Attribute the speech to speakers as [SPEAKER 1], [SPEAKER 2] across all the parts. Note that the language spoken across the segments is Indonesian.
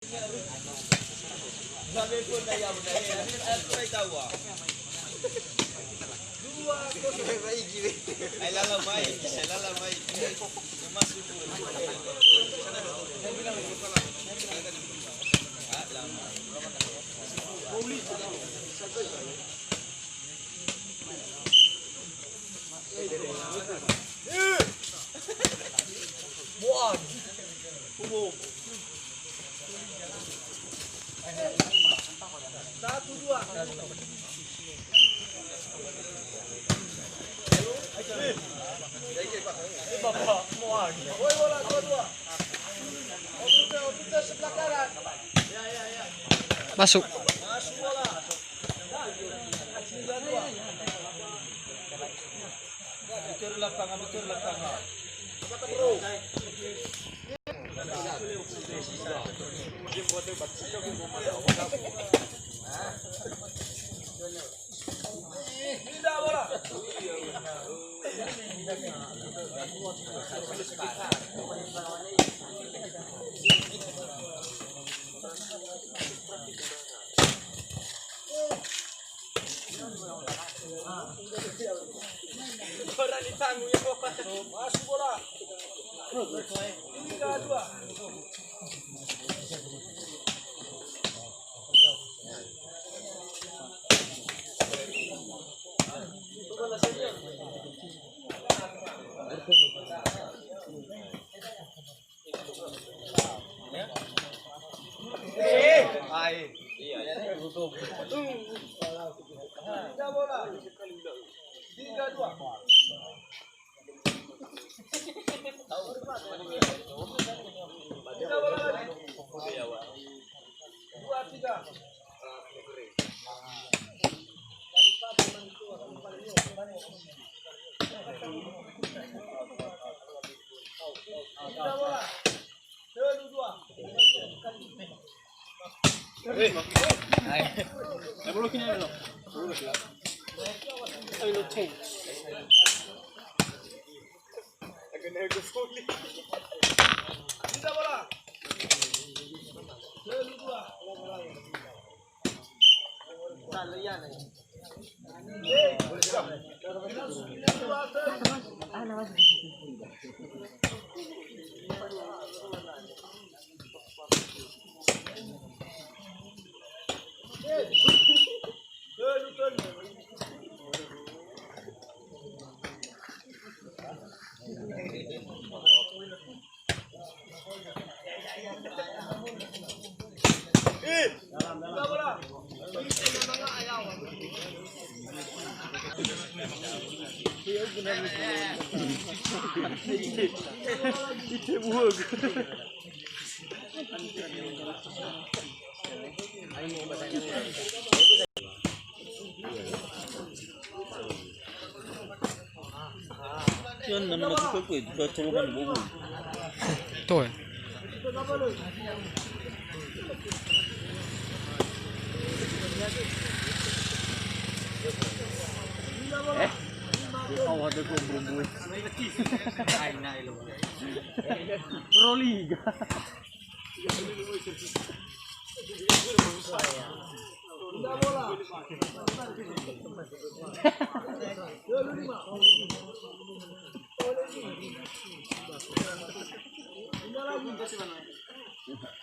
[SPEAKER 1] Sabi ko na yaw na ay tawa. Dua ko sa maigi. Ay lalamay, isa lalamay. Masuk. Ah, lama. Uli. Buat. Umum. 1-2. Bapak muat. Woi bola 2-2. Oke, sebelah kanan. Ya.
[SPEAKER 2] Masuk.
[SPEAKER 1] Masuk bola. 9-2. Bicara lapangan. Kata bro. Tidak bola. Orang ditanggung ya Bapak. Masuk bola. 3-2. Tiga bola. 3-2. Tiga bola lagi. 2-3. Tiga bola. 2-2. Tiga bola. 2-2. Yan naman nagkukwit, katulungan mo.
[SPEAKER 2] Ito eh.
[SPEAKER 3] Ikaw ada ko bro. Ay na ilo. Pro Liga.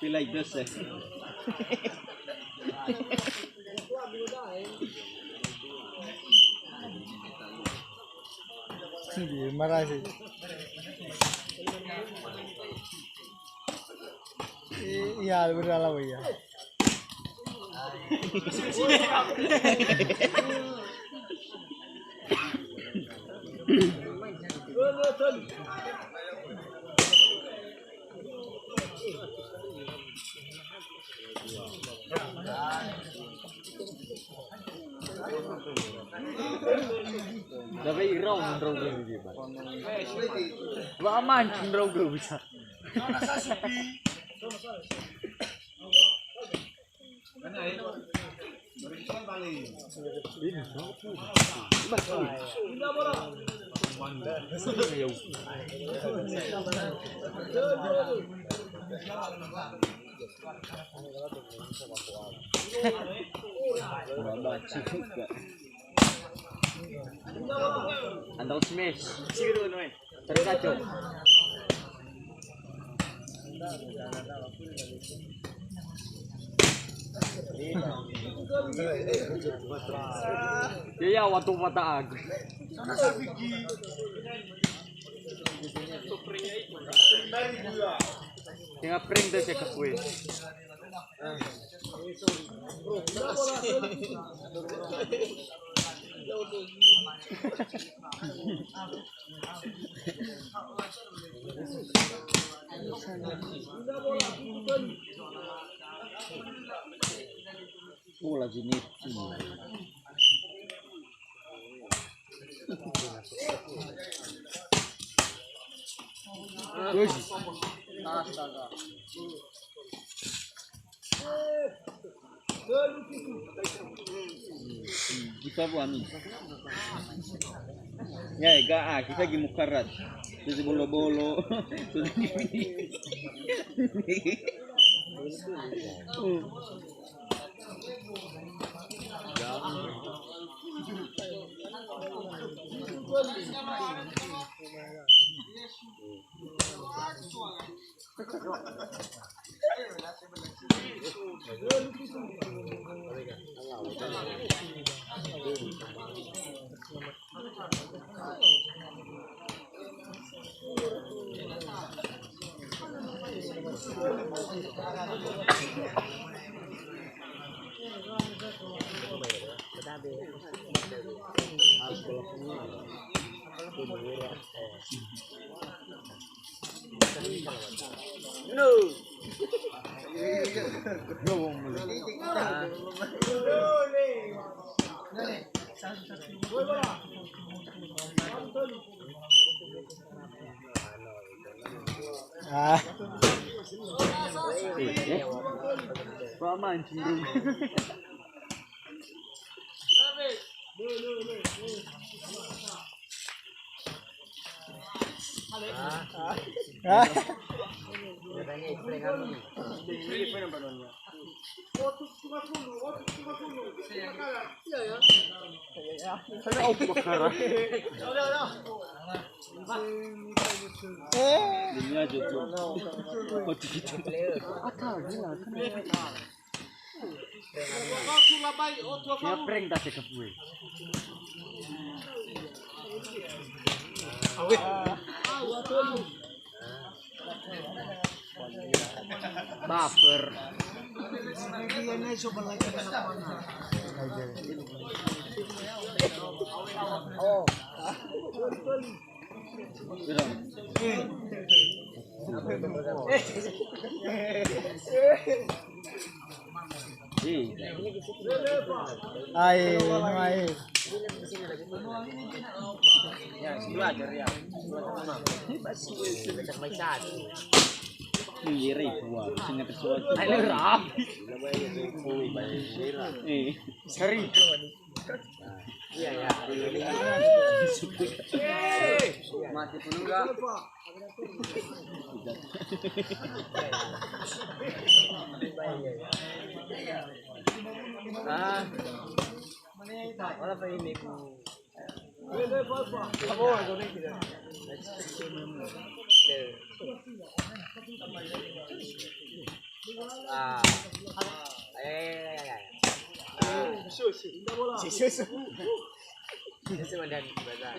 [SPEAKER 3] Feel like this eh.
[SPEAKER 2] Marah sih. Iya, berala ya.
[SPEAKER 3] Tapi irong bro gitu. Wa aman bro bisa. Andal smash. Siguro no eh. Terus aja. Ya waktu mata aku. Tinggal pring deh cek kue. Oh lagi nih. Astaga. Kita buat ni. Ya, kita lagi mukarat. Jadi bolo-bolo.
[SPEAKER 2] Ah.
[SPEAKER 3] Paman cenderung.
[SPEAKER 2] Ah.
[SPEAKER 3] Ini aja tuh. Ya prank tak cek gue. Baper. Oh.
[SPEAKER 2] Air.
[SPEAKER 3] Ya, belajar ya. Ngiri gua, sing kesuwen. Ayo rap. Seri. Iya ya. Mati pun enggak. Ah. Mana pa ini ku. Kamu ada ni tidak? Ah. Susu. Susu mandan bazar.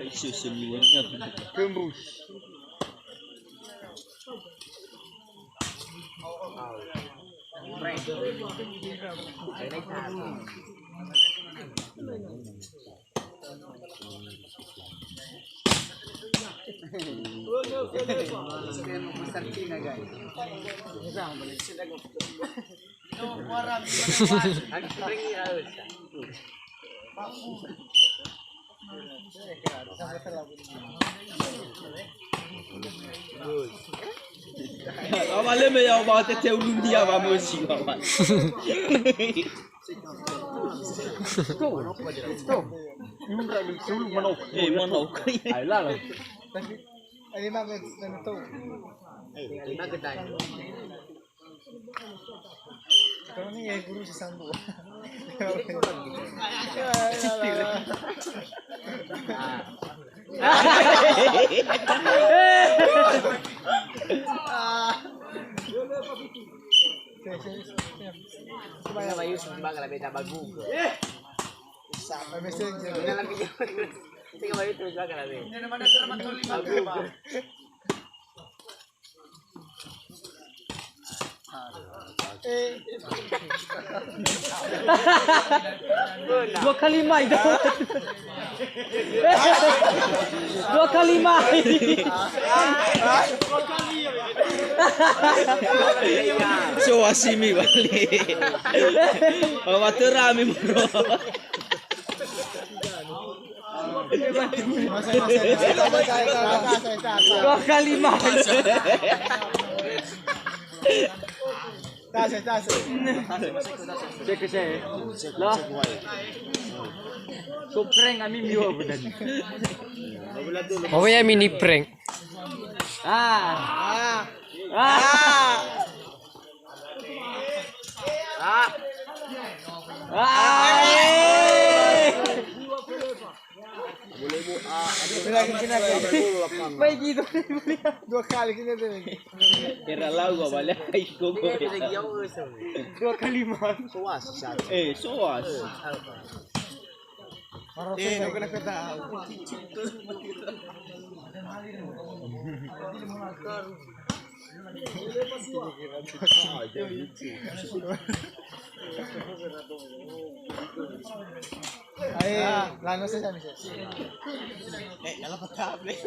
[SPEAKER 3] Susu niwannya. Kembus. Fresh. Ini satu. Awalnya mau bawa tete ulun dia bawa musik bawa. Manok. Manok. Ayolah.
[SPEAKER 2] Ini mah betul.
[SPEAKER 3] Lima gedai.
[SPEAKER 2] Ikaw na yung guru sa sambo.
[SPEAKER 3] Kumaya ba yung sumbang labi na bagug?
[SPEAKER 2] Sa messenger.
[SPEAKER 3] Hindi ka ba yung sumbang labi?
[SPEAKER 1] Hindi naman nagkaraman tuloy mag
[SPEAKER 3] Dua kali main dah. Dua kali main.
[SPEAKER 1] So wasimi balik. Oh, waktu rame bro.
[SPEAKER 3] Dua kali main.
[SPEAKER 2] Tas.
[SPEAKER 3] Cek ke saya. Lah. So prank kami miwa bedan.
[SPEAKER 4] Mamaya mini prank.
[SPEAKER 3] Ah. Baik gitu.
[SPEAKER 2] Dua kali kita tuh.
[SPEAKER 1] Kira lau gua balik iko gua.
[SPEAKER 3] Dua kali main.
[SPEAKER 2] Soas.
[SPEAKER 1] Soas.
[SPEAKER 2] Marah saya kena kata. Ayo, lanos saja. Kalau pakai